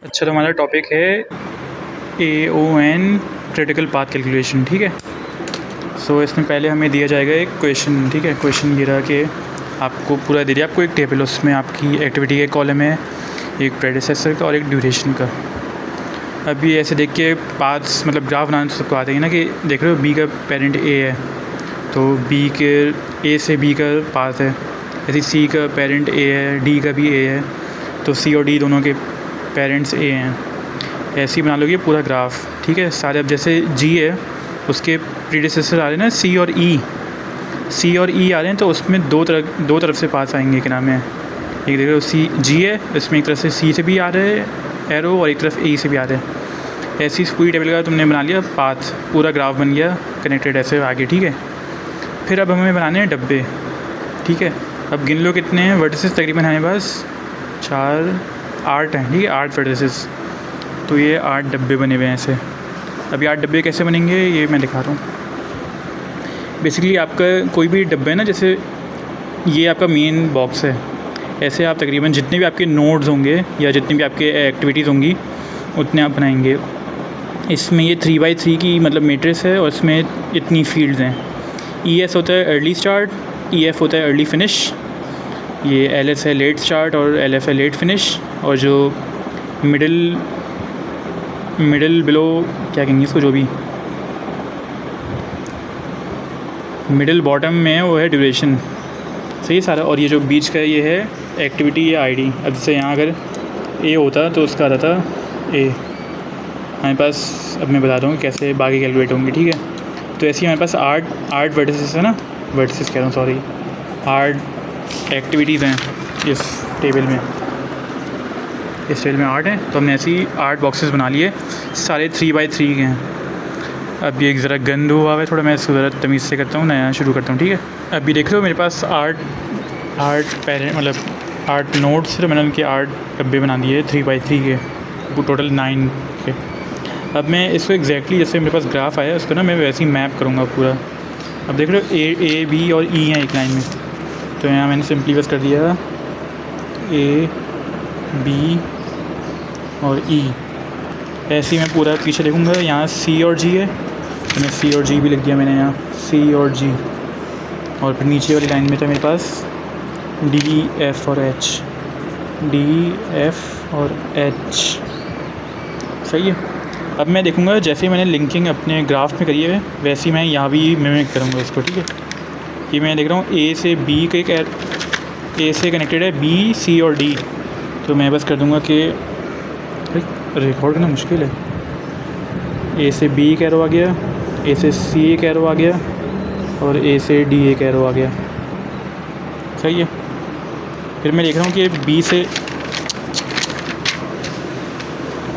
अच्छा, तो हमारा टॉपिक है AON क्रिटिकल पाथ कैलकुलेशन। ठीक है। सो इसमें पहले हमें दिया जाएगा एक क्वेश्चन। ठीक है। क्वेश्चन ये रहा कि आपको पूरा दे दिया, आपको एक टेबल, उसमें आपकी एक्टिविटी के कॉलम है, एक प्रेडिसेसर का और एक ड्यूरेशन का। अब ये ऐसे देख के पाथ्स मतलब ग्राफ बनाना सबको आते हैं ना, कि देख रहे हो बी का पेरेंट ए है तो बी के ए से बी का पाथ है, ऐसे सी का पेरेंट ए है, डी का भी ए है तो सी और डी दोनों के पेरेंट्स ए हैं। ऐसे ही बना लोगे पूरा ग्राफ। ठीक है। सारे अब जैसे जी है उसके प्रीडिसेसर आ रहे हैं ना, सी और ई आ रहे हैं, तो उसमें दो तरफ से पास आएंगे। क्या नाम है, एक देखो सी जी है, इसमें एक तरफ से सी से भी आ रहे हैं एरो और एक तरफ ए से भी आ रहे हैं। ऐसी पूरी टेबल का तुमने बना लिया पाथ, पूरा ग्राफ बन गया कनेक्टेड ऐसे आगे। ठीक है। फिर अब हमें बनाने हैं डब्बे। ठीक है। अब गिन लो कितने हैं वर्टिसेस, तकरीबन हमारे पास 8 हैं। ठीक है, 8 वर्टिसेस, तो ये 8 डब्बे बने हुए हैं ऐसे। अब ये 8 डब्बे कैसे बनेंगे ये मैं दिखा रहा हूँ। बेसिकली आपका कोई भी डब्बा है ना, जैसे ये आपका मेन बॉक्स है, ऐसे आप तकरीबन जितने भी आपके नोड्स होंगे या जितनी भी आपके एक्टिविटीज़ होंगी उतने आप बनाएंगे। इसमें ये 3x3 की मतलब मैट्रिक्स है और इसमें इतनी फील्ड्स हैं। ES होता है अर्ली स्टार्ट, EF होता है अर्ली फिनिश, ये LS है लेट स्टार्ट और LF है लेट फिनिश, और जो मिडिल बिलो क्या कहेंगे इसको, जो भी मिडिल बॉटम में है वो है ड्यूरेशन। सही है सारा। और ये जो बीच का ये है एक्टिविटी, ये ID। अब जैसे यहाँ अगर A होता तो उसका आता था A हमारे पास। अब मैं बताता हूँ कैसे बाकी कैलकुलेट होंगे। ठीक है। तो ऐसे ही हमारे पास 8 वर्टिसेस है ना, वर्टिसेस कह रहा हूँ सॉरी, 8 एक्टिविटीज़ हैं इस टेबल में। 8 हैं, तो हमने ऐसे ही 8 बॉक्सेस बना लिए, सारे 3x3 के हैं। अब ये एक ज़रा गंद हुआ है थोड़ा, मैं इसको ज़रा तमीज़ से करता हूँ, नया शुरू करता हूँ। ठीक है। अभी देख रहे हो मेरे पास 8 पेरेंट मतलब 8 नोट्स, तो मैंने उनके 8 डब्बे बना दिए 3x3 के, वो टोटल 9 के। अब मैं इसको एग्जैक्टली जैसे मेरे पास ग्राफ आया उसको ना मैं वैसे ही मैप करूँगा पूरा। अब देख रहे हो A B और E हैं एक लाइन में, तो यहाँ मैंने सिंपली बस कर दिया A B और E। ऐसे ही मैं पूरा पीछे लिखूँगा। यहाँ C और G है तो मैं C और G भी लिख दिया मैंने यहाँ, C और G। और फिर नीचे वाली लाइन में था मेरे पास D F और H, D F और H। सही है। अब मैं देखूँगा जैसे मैंने लिंकिंग अपने ग्राफ में करी है वैसे ही मैं यहाँ भी मिमिक करूँगा इसको। ठीक है। ये मैं देख रहा हूँ A से B का एक A से कनेक्टेड है B C और D, तो मैं बस कर दूँगा कि रिकॉर्ड करना मुश्किल है। A से B एक एरो आ गया, A से C एक एरो आ गया और A से D एक एरो आ गया। सही है। फिर मैं देख रहा हूँ कि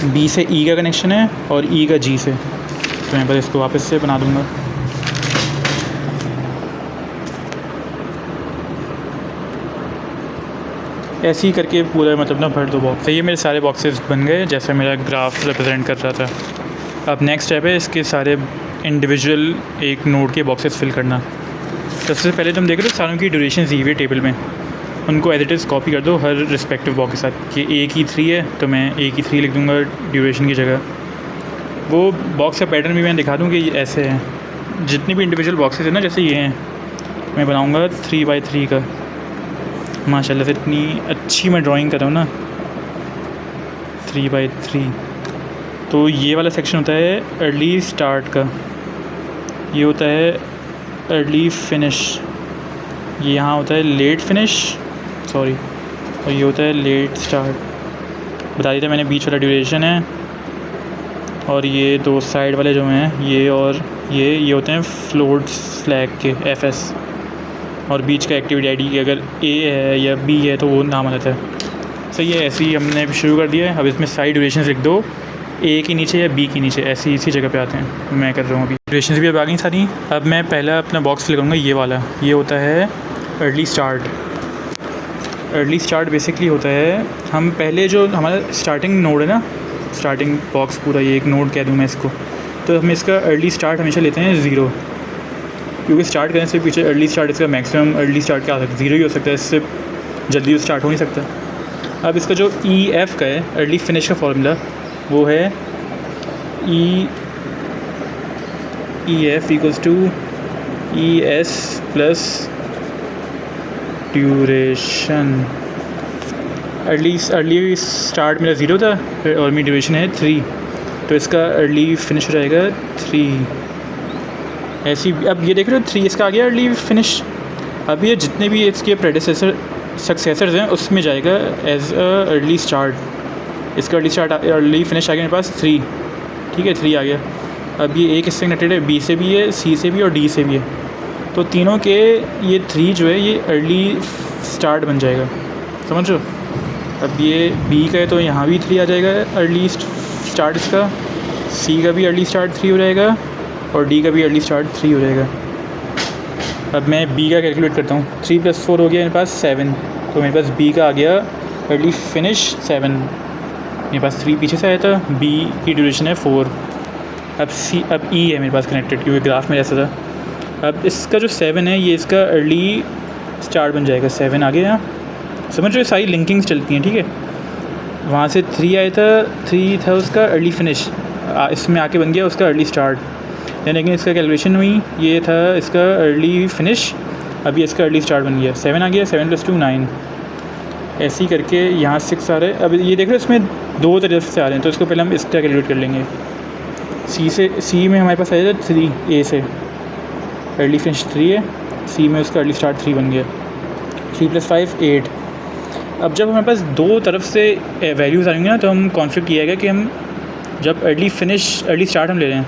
B से E का कनेक्शन है और E का G से, तो मैं बस इसको वापस से बना दूँगा। ऐसे ही करके पूरा मतलब ना भर दो बॉक्स। ये मेरे सारे बॉक्सेस बन गए जैसे मेरा ग्राफ रिप्रेजेंट कर रहा था। अब नेक्स्ट स्टेप है इसके सारे इंडिविजुअल एक नोड के बॉक्सेस फिल करना। सबसे पहले तुम देख रहे हो सारों की ड्यूरेशन दी हुई है टेबल में, उनको एज इट इज़ कॉपी कर दो हर रिस्पेक्टिव बॉक्स के साथ। कि A की 3 है तो मैं A की 3 लिख दूँगा ड्यूरेशन की जगह। वो बॉक्स का पैटर्न भी मैं दिखा दूँ कि ये ऐसे है। जितने भी इंडिविजुअल बॉक्सेस हैं ना, जैसे ये हैं, मैं बनाऊँगा 3x3 का। माशाल्लाह से इतनी अच्छी मैं ड्राइंग कर रहा हूँ ना, 3x3। तो ये वाला सेक्शन होता है अर्ली स्टार्ट का, ये होता है अर्ली फिनिश, ये यहाँ होता है लेट फिनिश सॉरी, और ये होता है लेट स्टार्ट। बता दिया था मैंने, बीच वाला ड्यूरेशन है, और ये दो साइड वाले जो हैं ये और ये होते हैं फ्लोट्स फ्लैग के FS, और बीच का एक्टिविटी ID की अगर A है या B है तो वो नाम आ जाता है। सही है। ऐसे ही हमने शुरू कर दिया है। अब इसमें सारी ड्यूरेशन लिख दो, A के नीचे या B के नीचे, ऐसे इसी जगह पे आते हैं। मैं कर रहा हूँ अभी ड्यूरेशन भी अब आ गई सारी। अब मैं पहला अपना बॉक्स फिल करूँगा, ये वाला, ये होता है early start. Early start basically होता है, हम पहले जो हमारा स्टार्टिंग नोड है ना, स्टार्टिंग बॉक्स पूरा, ये एक नोड कह दूँ मैं इसको, तो हम इसका अर्ली स्टार्ट हमेशा लेते हैं 0, क्योंकि स्टार्ट करने से पीछे अर्ली स्टार्ट इसका मैक्सिमम अर्ली स्टार्ट क्या हो सकता है, 0 ही हो सकता है, इससे जल्दी स्टार्ट हो नहीं सकता। अब इसका जो ई एफ़ का है अर्ली फिनिश का फॉर्मूला वो है E F equals to E S plus duration. Early start मेरा 0 था और मेरी ड्यूरेशन है 3, तो इसका अर्ली फिनिश हो जाएगा 3। ऐसी अब ये देख रहे हो 3 इसका आ गया अर्ली फिनिश। अब ये जितने भी इसके सक्सेसर्स हैं उसमें जाएगा एज अ अर्ली स्टार्ट। इसका अर्ली फिनिश आ गया मेरे पास 3, ठीक है 3 आ गया। अब ये एक इससे कनेक्टेड है, बी से भी है, सी से भी और डी से भी है, तो तीनों के ये 3 जो है ये अर्ली स्टार्ट बन जाएगा, समझ लो। अब ये बी का है तो यहाँ भी 3 आ जाएगा अर्ली स्टार्ट इसका, सी का भी अर्ली स्टार्ट 3 हो जाएगा और डी का भी अर्ली स्टार्ट 3 हो जाएगा। अब मैं बी का कैलकुलेट करता हूँ। 3 + 4 हो गया मेरे पास 7, तो मेरे पास बी का आ गया अर्ली फिनिश 7। मेरे पास 3 पीछे से आया था, बी की ड्यूरेशन है 4। अब ई है मेरे पास कनेक्टेड क्योंकि ग्राफ में ऐसा था। अब इसका जो 7 है ये इसका अर्ली स्टार्ट बन जाएगा, 7 आ गया यहाँ, समझ रहे, सारी लिंकिंग्स चलती हैं, ठीक है। वहाँ से 3 आया था, 3 था उसका अर्ली फिनिश, इसमें आके बन गया उसका अर्ली स्टार्ट। लेकिन इसका कैलकुलेशन हुई, ये था इसका अर्ली फिनिश, अभी इसका अर्ली स्टार्ट बन गया, 7 आ गया, 7 + 2 9। ऐसे ही करके यहाँ 6 आ रहे हैं। अब ये देख रहे हो इसमें 2 तरफ से आ रहे हैं, तो इसको पहले हम इसका कैलकुलेट कर लेंगे। सी में हमारे पास आया था 3, ए से अर्ली फिनिश 3 है, सी में उसका अर्ली स्टार्ट 3 बन गया, 3 + 5 8। अब जब हमारे पास 2 तरफ से वैल्यूज़ आएंगे ना, तो हम कॉन्सेप्ट किया गया कि हम जब अर्ली स्टार्ट हम ले रहे हैं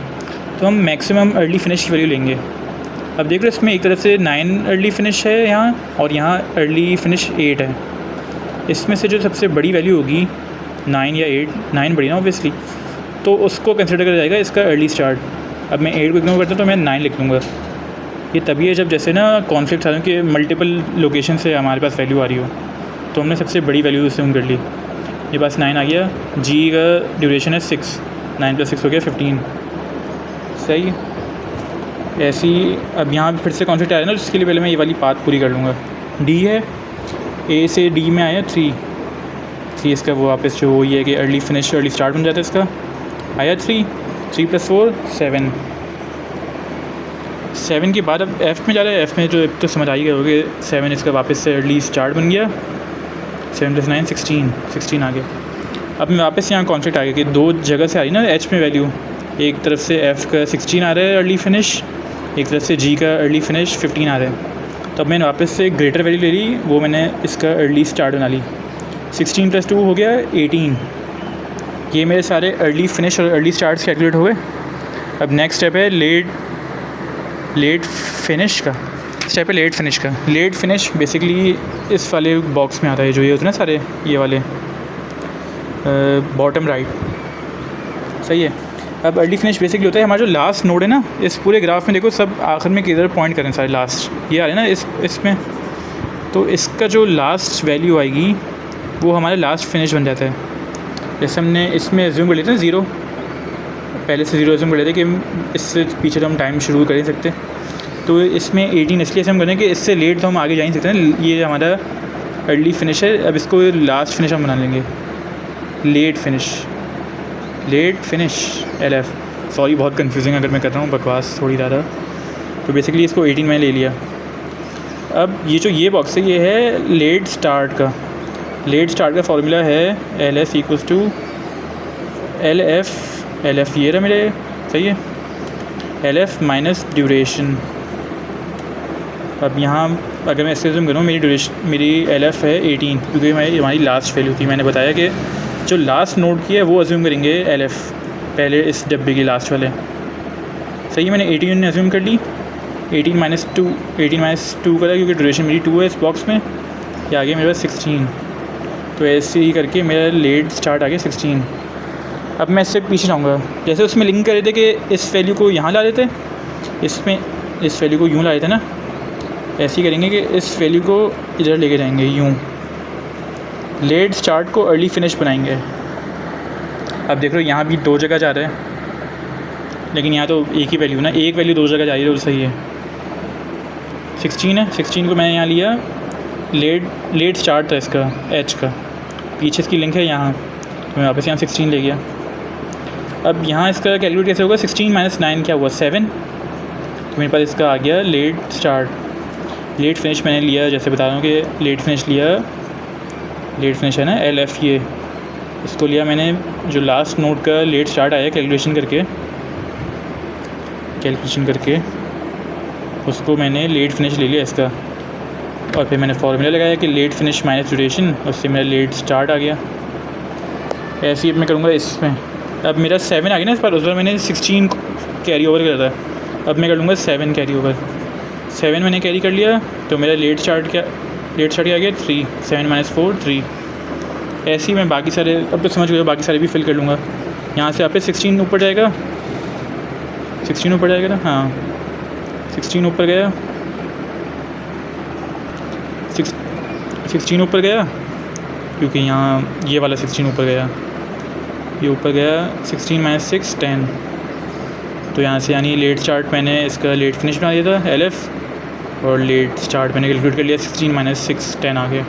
तो हम मैक्सिमम अर्ली फिनिश की वैल्यू लेंगे। अब देख रहे हो इसमें एक तरफ से 9 अर्ली फिनिश है यहाँ और यहाँ अर्ली फिनिश 8 है। इसमें से जो सबसे बड़ी वैल्यू होगी 9 या 8, 9 बड़ी ना ऑब्वियसली, तो उसको कंसिडर करा जाएगा इसका अर्ली स्टार्ट। अब मैं 8 को इग्नोर करता हूँ तो मैं 9 लिख लूँगा। ये तभी है जब जैसे ना कॉन्फ्लिक्ट आ रहे हो कि मल्टीपल लोकेशन से हमारे पास वैल्यू आ रही हो, तो हमने सबसे बड़ी वैल्यू अज्यूम कर ली। ये पास 9 आ गया, जी का ड्यूरेशन है 6, 9 + 6 हो गया 15, सही। ऐसी अब यहाँ फिर से कॉन्फ्लिक्ट आ रहा है ना, जिसके लिए पहले मैं ये वाली बात पूरी कर लूँगा। डी है, ए से डी में आया 3 इसका वो वापस जो ये है कि अर्ली फिनिश अर्ली स्टार्ट बन जाता है, इसका आया 3 + 4 7 के बाद अब एफ़ में जा रहा है। एफ़ में जो तो समझ आई गए होगे, 7 इसका वापस से अर्ली स्टार्ट बन गया, 7 + 9 16 आ गया। अब मैं वापस यहाँ कॉन्फ्लिक्ट आ गया कि 2 जगह से आ रही ना एच में वैल्यू, एक तरफ से एफ़ का 16 आ रहा है अर्ली फिनिश, एक तरफ से जी का अर्ली फिनिश 15 आ रहा है। तो अब मैंने वापस से ग्रेटर वैल्यू ले ली, वो मैंने इसका अर्ली स्टार्ट बना ली, 16 + 2 हो गया 18। ये मेरे सारे अर्ली फिनिश और अर्ली स्टार्ट्स कैलकुलेट हो गए। अब नेक्स्ट स्टेप है लेट फिनिश का। स्टेप है लेट फिनिश का। लेट फिनिश बेसिकली इस वाले बॉक्स में आता है, जो ये होते हैं ना सारे ये वाले बॉटम राइट, सही है। अब अर्ली फिनिश बेसिकली होता है हमारा जो लास्ट नोड है ना, इस पूरे ग्राफ में देखो सब आखिर में किधर पॉइंट करें, सारे लास्ट ये आ रहे हैं ना इसमें, तो इसका जो लास्ट वैल्यू आएगी वो हमारे लास्ट फिनिश बन जाता है। जैसे हमने इसमें एज्यूम कर लेते हैं 0, पहले से 0 एज्यूम कर लेते हैं कि इससे पीछे तो हम टाइम शुरू कर ही सकते, तो इसमें 18 इसलिए हम करें कि इससे लेट तो हम आगे जा ही सकते हैं। ये हमारा अर्ली फिनिश है, अब इसको लास्ट फिनिश हम बना लेंगे, लेट फिनिश LF। सॉरी बहुत कंफ्यूजिंग अगर मैं कर रहा हूँ बकवास थोड़ी ज़्यादा, तो बेसिकली इसको 18 मैंने ले लिया। अब ये जो ये बॉक्स है ये है लेट स्टार्ट का। लेट स्टार्ट का फॉर्मूला है LS = LF ये रहा मेरे, सही है, LF - ड्यूरेशन। अब यहाँ अगर मैं इससे ज़ूम करूँ, मेरी LF है 18 क्योंकि हमारी लास्ट वैल्यू थी। मैंने बताया कि जो लास्ट नोड की है वो अज्यूम करेंगे LF, पहले इस डब्बे की लास्ट वाले, सही है। मैंने 18 ने अज्यूम कर ली, 18 - 2 करा क्योंकि ड्यूरेशन मेरी 2 है इस बॉक्स में। ये आ गया मेरे पास 16, तो ऐसे ही करके मेरा लेट स्टार्ट आ गया 16। अब मैं इससे पीछे जाऊँगा, जैसे उसमें लिंक कर रहे थे कि इस वैल्यू को यहाँ ला देते, इसमें इस वैल्यू को यूँ ला देते ना, ऐसे ही करेंगे कि इस वैल्यू को इधर लेके जाएंगे यूँ, लेट स्टार्ट को अर्ली फिनिश बनाएंगे। अब देख रहे हो यहाँ भी 2 जगह जा रहा है, लेकिन यहाँ तो एक ही वैल्यू ना, एक वैल्यू 2 जगह जा रही है, तो सही है। 16 है, 16 को मैंने यहाँ लिया, लेट स्टार्ट था इसका H का, पीछे इसकी लिंक है यहाँ, तो मैं वापस यहाँ 16 ले गया। अब यहाँ इसका कैलकुलेट कैसे होगा, 16 - 9 क्या हुआ 7, तो मेरे पास इसका आ गया लेट स्टार्ट। लेट फिनिश मैंने लिया, जैसे बता रहा हूँ कि लेट फिनिश लिया, लेट फिनिश है ना LF, ये इसको लिया मैंने, जो लास्ट नोट का लेट स्टार्ट आया कैलकुलेशन करके उसको मैंने लेट फिनिश ले लिया इसका, और फिर मैंने फॉर्मूला लगाया कि लेट फिनिश माइनस ड्यूरेशन, उससे मेरा लेट स्टार्ट आ गया। ऐसे ही मैं करूँगा इसमें। अब मेरा 7 आ गया ना इस बार, उस बार मैंने 16 कैरी ओवर करा था, अब मैं कर लूँगा 7 कैरी ओवर। 7 मैंने कैरी कर लिया, तो मेरा लेट स्टार्ट क्या आ गया 3, 7 - 4 3। ऐसे ही मैं बाकी सारे, अब तो समझ गए, बाकी सारे भी फिल कर लूँगा। यहाँ से आप पे 16 ऊपर जाएगा, 16 ऊपर जाएगा ना, हाँ 16 ऊपर गया, 16 ऊपर गया, क्योंकि यहाँ ये वाला 16 ऊपर गया, ये ऊपर गया 16 - 6 10। तो यहाँ से यानी लेट स्टार्ट मैंने इसका लेट फिनिश बना दिया था LF, और लेट स्टार्ट मैंने कैलकुलेट कर लिया 16 - 6 10 आ गया।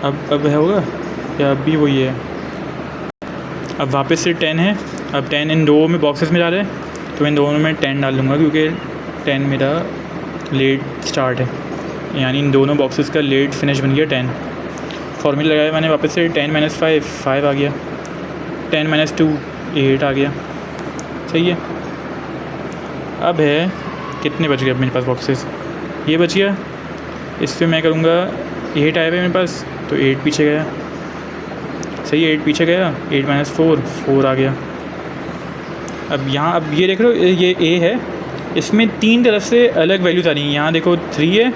अब है होगा या अब भी वही है। अब वापस से 10 है, अब 10 इन दो में बॉक्सेस में जा रहे हैं, तो इन दोनों में 10 डाल लूँगा, क्योंकि 10 मेरा लेट स्टार्ट है, यानी इन दोनों बॉक्सेस का लेट फिनिश बन गया 10। फॉर्मूला लगाया मैंने वापस से, 10 - 5 5 आ गया, 10 - 2 8 आ गया। सही है। अब है कितने बच गए अब मेरे पास बॉक्सेस, ये बच गया, इस पर मैं करूँगा 8 आए हुए मेरे पास, तो 8 पीछे गया। सही है, 8 पीछे गया, 8 - 4 4 आ गया। अब यहाँ अब ये देख लो, ये A है, इसमें 3 तरफ से अलग वैल्यूज़ आ रही हैं। यहाँ देखो 3 है,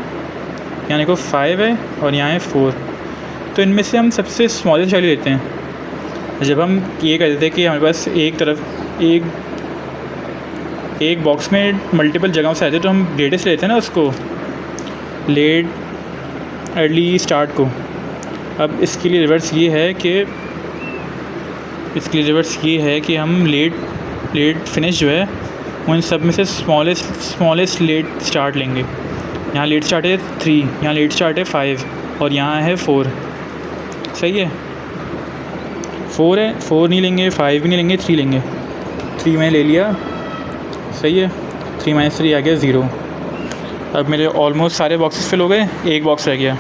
यहाँ देखो 5 है, और यहाँ है 4। तो इनमें से हम सबसे स्मॉलेस्ट वैल्यू लेते हैं। जब हम ये कर देते हैं कि हमारे पास एक बॉक्स में मल्टीपल जगहों से आते हैं, तो हम ग्रेटेस्ट लेते हैं ना उसको, लेट अर्ली स्टार्ट को। अब इसके लिए रिवर्स ये है कि हम लेट फिनिश जो है उन सब में से स्मॉलेस्ट लेट स्टार्ट लेंगे। यहाँ लेट स्टार्ट है 3, यहाँ लेट स्टार्ट है 5, और यहाँ है 4। सही है, 4 है, 4 नहीं लेंगे, 5 भी नहीं लेंगे, 3 लेंगे। 3 मैंने ले लिया। सही है, 3 - 3 आ गया 0। अब मेरे ऑलमोस्ट सारे बॉक्सेस फिल हो गए, एक बॉक्स रह गया।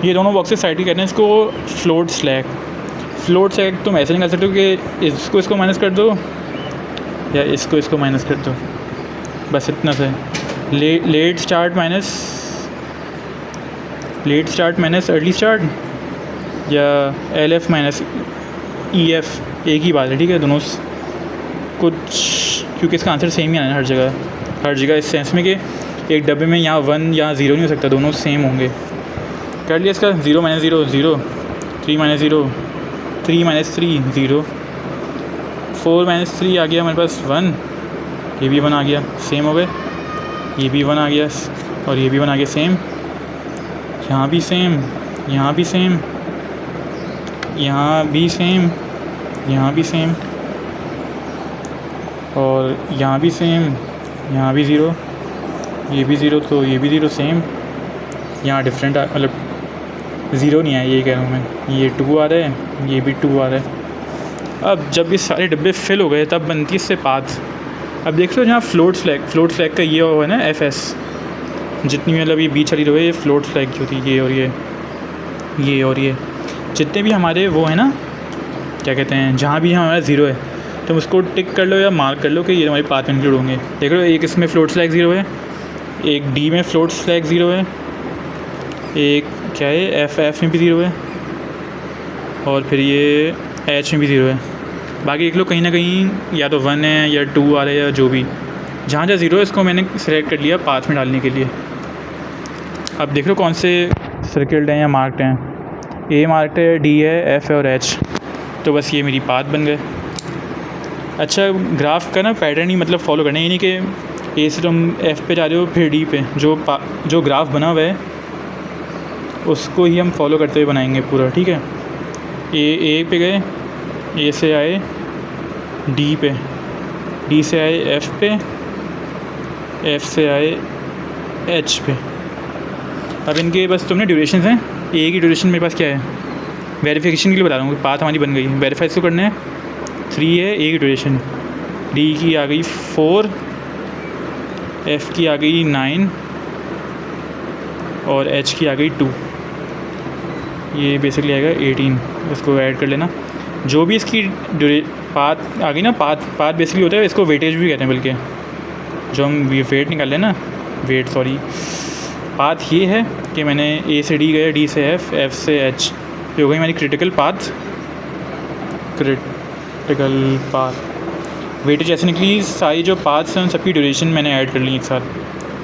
ये दोनों बॉक्सेस साइड की कहते हैं इसको फ्लोट स्लैक। तुम ऐसे निकाल सकते हो कि इसको माइनस कर दो, या इसको माइनस कर दो, बस इतना सा है। Let start minus early start, या LF माइनस EF, एक ही बात है, ठीक है दोनों कुछ, क्योंकि इसका आंसर सेम ही आना है हर जगह इस सेंस में कि एक डब्बे में यहाँ 1 यहाँ 0 नहीं हो सकता, दोनों सेम होंगे। कर लिया इसका 0 - 0 0, 3 - 0 3 - 3 0, 4 - 3 आ गया मेरे पास 1, ये भी 1 आ गया, सेम हो गए। ये भी 1 आ गया, और ये भी 1 आ गया, सेम। यहाँ भी सेम, यहाँ भी सेम, यहाँ भी सेम, यहाँ भी सेम, और यहाँ भी सेम, यहाँ भी 0, ये भी 0, तो ये भी 0 सेम। यहाँ डिफरेंट मतलब 0 नहीं है, ये कह रहा हूँ मैं, ये 2 आ रहा है, ये भी 2 आ रहा है। अब जब ये सारे डब्बे फिल हो गए, तब बनती है इससे पाथ। अब देख लो जहाँ फ्लोट फ्लैग का ये हुआ है ना FS, जितनी मतलब ये बीच वाली रो है, ये फ्लोट फ्लैग की होती है, ये और ये जितने भी हमारे वो है ना, क्या कहते हैं, जहाँ भी हमारा 0 है, तुम उसको टिक कर लो या मार्क कर लो कि ये हमारे पाथ में इंक्लूड होंगे। देख लो, एक इसमें फ्लोट फ्लैग 0 है, एक D में फ्लोट फ्लैग 0 है, एक क्या है FF में भी 0 है, और फिर ये H में भी 0 है। बाकी देख लो कहीं ना कहीं या तो 1 है या 2 आ रहा है, या जो भी, जहाँ 0 है इसको मैंने सेलेक्ट कर लिया पाथ में डालने के लिए। अब देख लो कौन से सर्किल्ड हैं या मार्क्ड हैं। A मार्क्ड है, D है, F है और H, तो बस ये मेरी पाथ बन गए। अच्छा, ग्राफ का ना पैटर्न ही मतलब फॉलो करना है, ये नहीं कि A से तुम F पे जा रहे हो फिर D पे, जो ग्राफ बना हुआ है उसको ही हम फॉलो करते हुए बनाएंगे पूरा, ठीक है। A पे गए, A से आए D पे, D से आए F पे, F से आए H पे। अब इनके बस तुमने ड्यूरेशंस हैं ए की ड्यूरेशन मेरे पास क्या है, वेरिफिकेशन के लिए बता रहा हूँ, पाथ हमारी बन गई, वेरीफाई इसको करना है। 3 है ए की ड्यूरेशन, डी की आ गई 4, एफ़ की आ गई 9 और एच की आ गई 2, ये बेसिकली आएगा 18। इसको ऐड कर लेना। जो भी इसकी पाथ आ गई ना, पाथ बेसिकली होता है, इसको वेटेज भी कहते हैं, बल्कि जो हम वेट निकाल लें ना, पाथ ये है कि मैंने ए से डी गया, डी से एफ़, एफ़ से एच, ये हो गई हमारी क्रिटिकल पाथ। वेटेज ऐसे निकली, सारी जो पाथ्स हैं उन सबकी ड्यूरेशन मैंने ऐड कर ली एक साथ,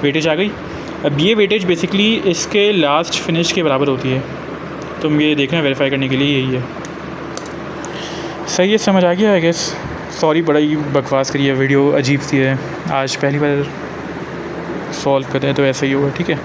वेटेज आ गई। अब ये वेटेज बेसिकली इसके लास्ट फिनिश के बराबर होती है, तो ये देखना वेरीफाई करने के लिए यही है। सही है, समझ आ गया आई गेस। सॉरी, बड़ा ही बकवास करी है, वीडियो अजीब सी है, आज पहली बार सॉल्व करते हैं तो ऐसा ही होगा, ठीक है।